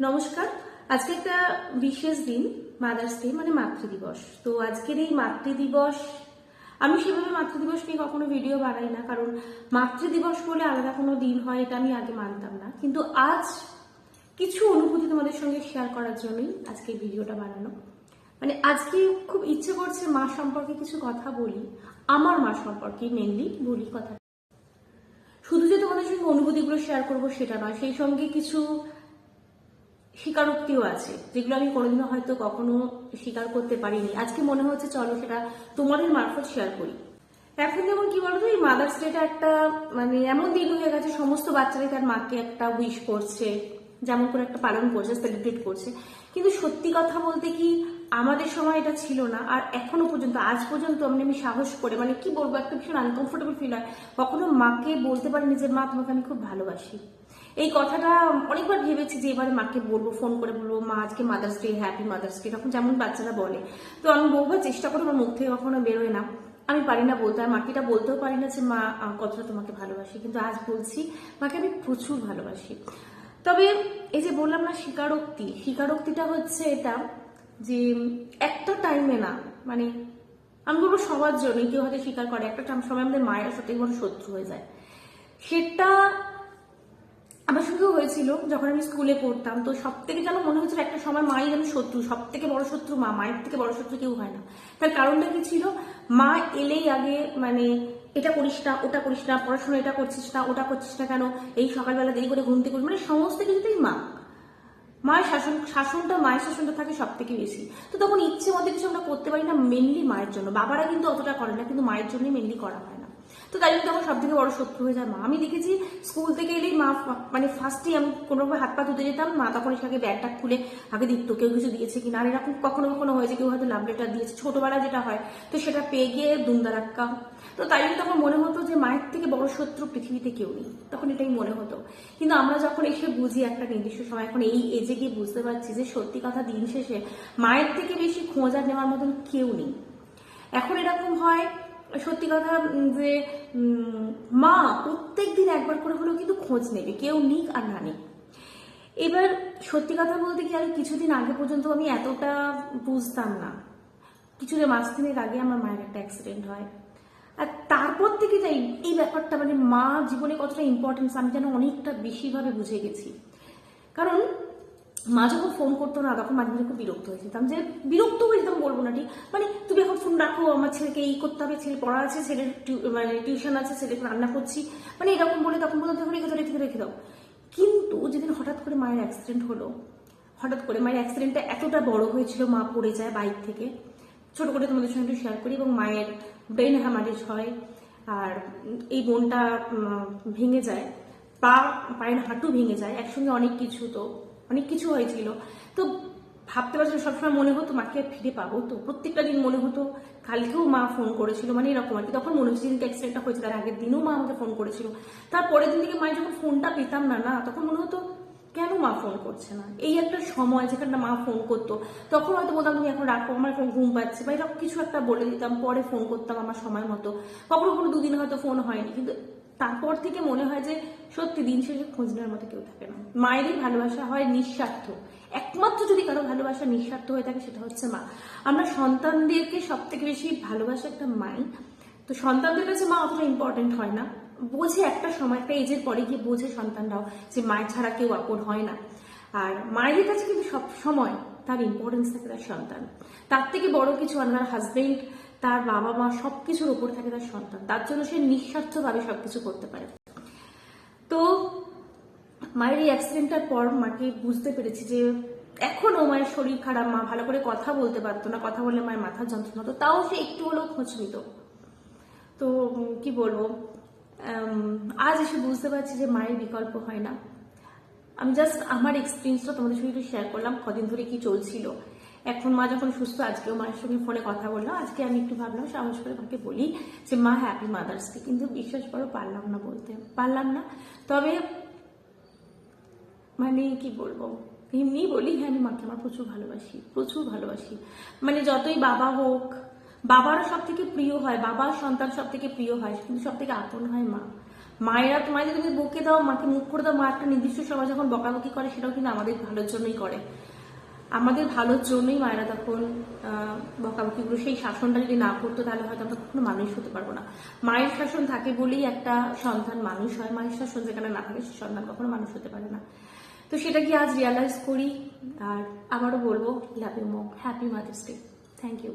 নমস্কার। আজকে একটা বিশেষ দিন, মাদার্স ডে মানে মাতৃদিবস। তো আজকের এই মাতৃদিবস আমি সেভাবে মাতৃদিবস নিয়ে কখনো ভিডিও বানাই না, কারণ মাতৃদিবস বলে আলাদা কোনো দিন হয় এটা আমি আগে মানতাম না। কিন্তু আজ কিছু অনুভূতি তোমাদের সঙ্গে শেয়ার করার জন্যই আজকে এই ভিডিওটা বানানো। মানে আজকে খুব ইচ্ছে করছে মা সম্পর্কে কিছু কথা বলি, আমার মা সম্পর্কে মেনলি বলি কথা। শুধু যে তোমাদের সঙ্গে অনুভূতিগুলো শেয়ার করবো সেটা নয়, সেই সঙ্গে কিছু স্বীকারোক্তিও আছে যেগুলো আমি কোনোদিনও হয়তো কখনো স্বীকার করতে পারিনি। আজকে মনে হচ্ছে চলো সেটা তোমাদের মারফত শেয়ার করি। এখন যেমন কি বলতো, এই মাদার্স ডেটা একটা মানে এমন দিন হয়ে গেছে, সমস্ত বাচ্চারাই তার মাকে একটা উইশ করছে, যেমন করে একটা পালন করছে, সেলিব্রেট করছে। কিন্তু সত্যি কথা বলতে কি, আমাদের সময় এটা ছিল না। আর এখনো পর্যন্ত, আজ পর্যন্ত আমি সাহস করে মানে কি বলবো, একটা ভীষণ আনকমফোর্টেবল ফিল হয়। কখনো মাকে বলতে পারিনি যে মা তোমাকে আমি খুব ভালোবাসি। এই কথাটা অনেকবার ভেবেছি যে এবারে মাকে বলবো, ফোন করে বলবো মা আজকে mother's day, happy Mother's day, তখন যেমন বাচ্চারা বলে। তো আমি বহুবার চেষ্টা করি, আমার মুখ থেকে কখনো বেরোয় না, আমি পারি না বলতে। আর মাকে এটা বলতেও পারি না যে মা কতটা তোমাকে ভালোবাসি। কিন্তু আজ বলছি মাকে আমি প্রচুর ভালোবাসি। তবে এই যে বললাম না স্বীকারোক্তিটা হচ্ছে এটা যে একটা টাইমে না, মানে আমি বলবো সবার জন্য, কেউ হয়তো স্বীকার করে একটা সময় আমাদের মায়েরা সত্যি বড় শত্রু হয়ে যায়। সেটা আমার সঙ্গেও হয়েছিল যখন আমি স্কুলে পড়তাম। তো সব থেকে যেন মনে হচ্ছিল একটা সময় মাই যেন শত্রু, সব থেকে বড় শত্রু মা, মায়ের থেকে বড় শত্রু কেউ হয় না। তার কারণটা কি ছিল, মা এলেই আগে মানে এটা করিস না, ওটা করিস না, পড়াশোনা এটা করছিস না, ওটা করছিস না কেন, এই সকালবেলা দেরি করে ঘুম থেকে উঠবি, মানে সমস্ত কিছুতেই মায়ের শাসনটা থাকে সব থেকে বেশি। তো তখন ইচ্ছে মতো কিছু আমরা করতে পারি না, মেনলি মায়ের জন্য। বাবারা কিন্তু অতটা করে না, কিন্তু মায়ের জন্যই মেনলি করা হয় না। তো তাই জন্য তখন সব থেকে বড় শত্রু হয়ে যায় মা। আমি দেখেছি স্কুল থেকে এলেই মা মানে ফার্স্টে আমি কোনোভাবে হাত পা ধুতে যেতাম, মা তখন আগে ব্যাগটা খুলে আগে দিত কেউ কিছু দিয়েছে কিনা। আর এরকম কখনো কখনো হয়েছে কেউ হয়তো লাভ লেটার দিয়েছে, ছোটবেলা যেটা হয়, তো সেটা পেয়ে গিয়ে দুমদারাক্কা। তো তাই জন্য তখন মনে হতো যে মায়ের থেকে বড় শত্রু পৃথিবীতে কেউ নেই, তখন এটাই মনে হতো। কিন্তু আমরা যখন এসে বুঝি একটা নির্দিষ্ট সময়, এখন এই এজে গিয়ে বুঝতে পারছি যে সত্যি কথা দিন শেষে মায়ের থেকে বেশি খোঁজা নেওয়ার মতন কেউ নেই। এখন এরকম হয় সত্যি কথা যে মা প্রত্যেক দিন একবার করে হলেও কিন্তু খোঁজ নেবে, কেউ নিক আর না নিক। এবার সত্যি কথা বলতে কি, আমি কিছুদিন আগে পর্যন্ত আমি এতটা বুঝতাম না। মাস দিনের আগে আমার মায়ের একটা অ্যাক্সিডেন্ট হয়। আর তারপর থেকে যাই এই ব্যাপারটা মানে মা জীবনে কতটা ইম্পর্টেন্স আমি যেন অনেকটা বেশিভাবে বুঝে গেছি। কারণ মা যখন ফোন করতো না, তখন মাঝে মাঝে খুব বিরক্ত হয়ে যেতাম। যে বিরক্ত হয়ে যেতাম বলবো না ঠিক, মানে তুমি এখন ফোন রাখো, আমার ছেলেকে এই করতে হবে, ছেলে পড়া আছে, ছেলের মানে টিউশন আছে, ছেলেকে রান্না করছি, মানে এরকম বলে তখন বলতো তখন রেখে দাও। কিন্তু যেদিন হঠাৎ করে মায়ের অ্যাক্সিডেন্ট হলো, হঠাৎ করে মায়ের অ্যাক্সিডেন্টটা এতটা বড় হয়েছিল, মা পড়ে যায় বাইক থেকে, ছোট করে তোমাদের সঙ্গে একটু শেয়ার করি। এবং মায়ের ব্রেন হ্যামারেজ হয়, আর এই বোনটা ভেঙে যায়, পায়ের হাঁটু ভেঙে যায়, একসঙ্গে অনেক কিছু হয়েছিল। তো ভাবতে পারছি সবসময় মনে হতো মাকে ফিরে পাবো তো, প্রত্যেকটা দিন মনে হতো। কালকেও মা ফোন করেছিল, মানে এরকম আর কি। তখন মনে হচ্ছে যেদিন অ্যাক্সিডেন্টটা হয়েছে তার আগের দিনও মা আমাকে ফোন করেছিল। তারপরের দিন থেকে মায়ের যখন ফোনটা পেতাম না, তখন মনে হতো কেন মা ফোন করছে না। এই একটা সময় যেখানে মা ফোন করতো, তখন হয়তো বলতাম তুমি এখন রাখো, আমার এখন ঘুম পাচ্ছে, বা এরকম কিছু একটা বলে দিতাম, পরে ফোন করতাম আমার সময় মতো। কখনো কখনো দুদিন হয়তো ফোন হয়নি, কিন্তু তারপর থেকে মনে হয় যে সত্যি দিন শেষে খোঁজ নেওয়ার মতো কেউ থাকে না। মায়েরই ভালোবাসা হয় নিঃস্বার্থ। একমাত্র যদি কারো ভালোবাসা নিঃস্বার্থ হয়ে থাকে সেটা হচ্ছে মা। আমরা সন্তানদেরকে সব থেকে বেশি ভালোবাসা একটা মাই। তো সন্তানদের কাছে মা অতটা ইম্পর্টেন্ট হয় না, বোঝে একটা সময়, একটা এজের পরে গিয়ে বোঝে সন্তানরাও যে মায়ের ছাড়া কেউ আপন হয় না। আর মায়ের কাছে কিন্তু সব সময় তার ইম্পর্টেন্স থাকে তার সন্তান। তার থেকে বড় কিছু আমার হাজবেন্ড, তার বাবা মা সবকিছুর উপর থাকে তার সন্তান। তার জন্য সে নিঃস্বার্থভাবে সবকিছু করতে পারে। তো মায়ের এই অ্যাক্সিডেন্টটার পর মাকে বুঝতে পেরেছি যে এখনো মায়ের শরীর খারাপ, মা ভালো করে কথা বলতে পারতো না, কথা বললে মায়ের মাথার যন্ত্রণা হতো, তাও সে একটু হলেও খোঁজ নিত। তো কি বলবো, আজ এসে বুঝতে পারছি যে মায়ের বিকল্প হয় না। আমি জাস্ট আমার এক্সপিরিয়েন্সটা তোমাদের সঙ্গে একটু শেয়ার করলাম, কদিন ধরে কি চলছিল। এখন মা যখন সুস্থ, আজকেও মায়ের সঙ্গে ফোনে কথা বললাম, আজকে আমি একটু ভাবলাম সাহস করে মাকে বলি যে মা হ্যাপি মাদার্স ডে। কিন্তু বিশ্বাস করো পারলাম না। তবে মানে কি বলবো, এমনি বলি হ্যাঁ, আমি মাকে আমার প্রচুর ভালোবাসি। মানে যতই বাবা হোক, বাবার সব থেকে প্রিয় হয়, বাবার সন্তান সব থেকে প্রিয় হয়, কিন্তু সব থেকে আপন হয় মা। মায়েরা তোমায় যদি তুমি বকে দাও, মাকে মুখ করে দাও, মা একটা নির্দিষ্ট সময় যখন বকাবকি করে সেটাও কিন্তু আমাদের ভালোর জন্যই করে। আমাদের ভালোর জন্যই মায়েরা তখন বকাবকিগুলো, সেই শাসনটা যদি না করতো তাহলে হয়তো আমরা কখনো মানুষ হতে পারবো না। মায়ের শাসন থাকে বলেই একটা সন্তান মানুষ হয়, মায়ের শাসন যেখানে না থাকে সে সন্তান কখনো মানুষ হতে পারে না। তো সেটা কি আজ রিয়ালাইজ করি। আর আবারও বলবো, love you mom, happy Mother's Day, thank you.